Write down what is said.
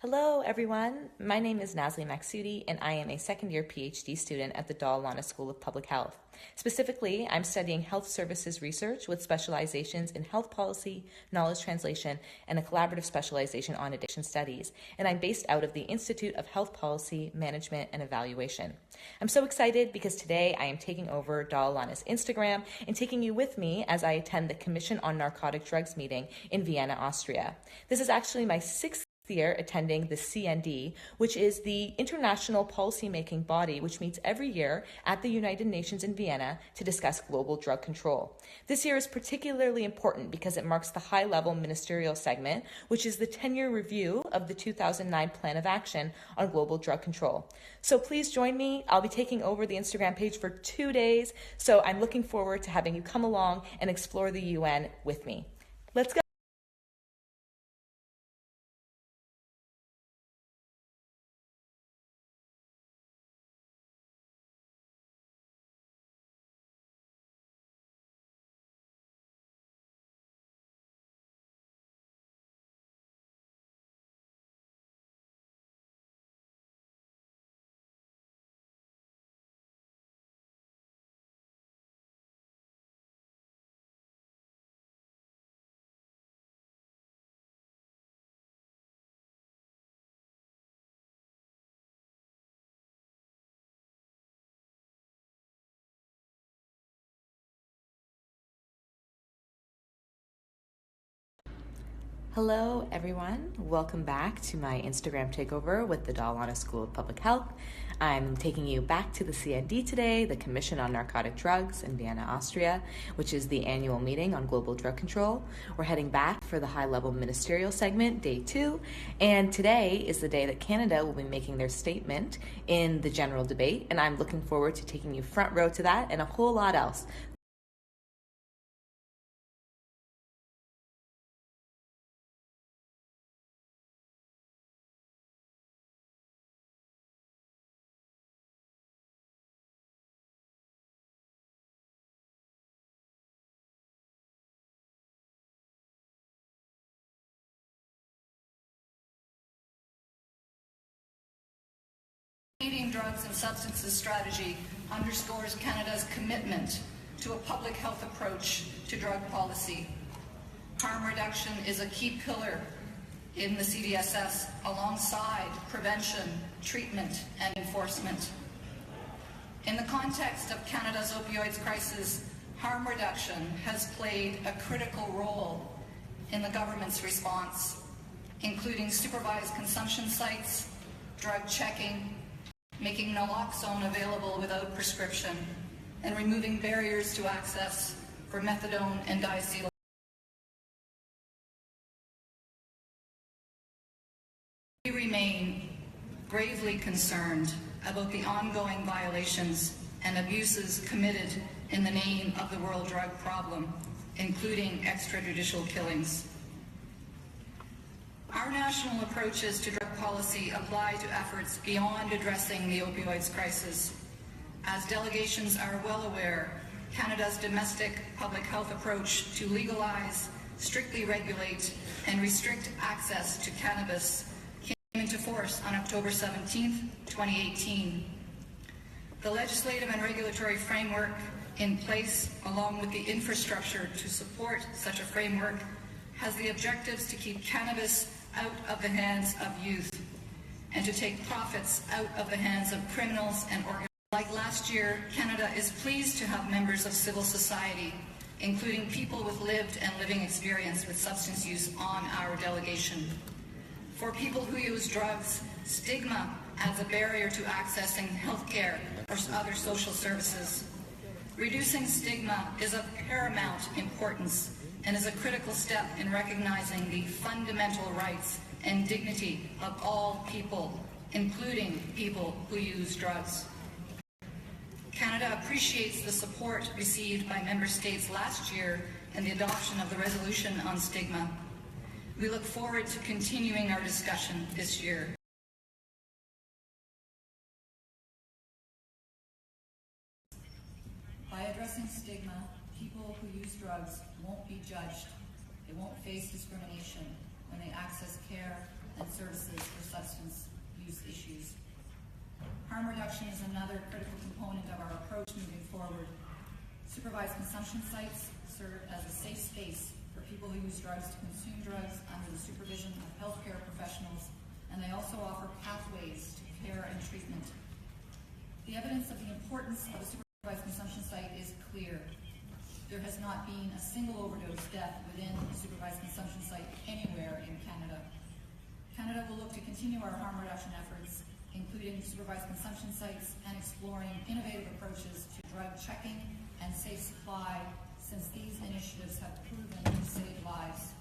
Hello, everyone. My name is Nazlee Maghsoudi, and I am a second-year PhD student at the Dal Lana School of Public Health. Specifically, I'm studying health services research with specializations in health policy, knowledge translation, and a collaborative specialization on addiction studies. And I'm based out of the Institute of Health Policy, Management, and Evaluation. I'm so excited because today I am taking over Dal Lana's Instagram and taking you with me as I attend the Commission on Narcotic Drugs meeting in Vienna, Austria. This is actually my sixth year attending the CND, which is the international policymaking body which meets every year at the United Nations in Vienna to discuss global drug control. This year is particularly important because it marks the High-Level Ministerial Segment, which is the 10-year review of the 2009 Plan of Action on Global Drug Control. So please join me. I'll be taking over the Instagram page for 2 days, so I'm looking forward to having you come along and explore the UN with me. Let's go. Hello, everyone. Welcome back to my Instagram takeover with the Dal Lana School of Public Health. I'm taking you back to the CND today, the Commission on Narcotic Drugs in Vienna, Austria, which is the annual meeting on global drug control. We're heading back for the High-Level Ministerial Segment, Day 2, and today is the day that Canada will be making their statement in the general debate, and I'm looking forward to taking you front row to that and a whole lot else. Canadian Drugs and Substances Strategy underscores Canada's commitment to a public health approach to drug policy. Harm reduction is a key pillar in the CDSS alongside prevention, treatment, and enforcement. In the context of Canada's opioids crisis, harm reduction has played a critical role in the government's response, including supervised consumption sites, drug checking, making naloxone available without prescription, and removing barriers to access for methadone and diacetyl. We remain gravely concerned about the ongoing violations and abuses committed in the name of the world drug problem, including extrajudicial killings. Our national approaches to drug policy apply to efforts beyond addressing the opioids crisis. As delegations are well aware, Canada's domestic public health approach to legalize, strictly regulate, and restrict access to cannabis came into force on October 17, 2018. The legislative and regulatory framework in place, along with the infrastructure to support such a framework, has the objectives to keep cannabis out of the hands of youth and to take profits out of the hands of criminals and organizations. Like last year, Canada is pleased to have members of civil society, including people with lived and living experience with substance use on our delegation. For people who use drugs, stigma adds a barrier to accessing healthcare or other social services. Reducing stigma is of paramount importance and is a critical step in recognizing the fundamental rights and dignity of all people, including people who use drugs. Canada appreciates the support received by member states last year in the adoption of the resolution on stigma. We look forward to continuing our discussion this year. By addressing stigma, people who use drugs won't be judged. They won't face discrimination when they access care, and services for substance use issues. Harm reduction is another critical component of our approach moving forward. Supervised consumption sites serve as a safe space for people who use drugs to consume drugs under the supervision of healthcare professionals, and they also offer pathways to care and treatment. The evidence of the importance of a supervised consumption site is clear. There has not been a single overdose death within a supervised consumption site anywhere in Canada. Canada will look to continue our harm reduction efforts, including supervised consumption sites and exploring innovative approaches to drug checking and safe supply, since these initiatives have proven to save lives.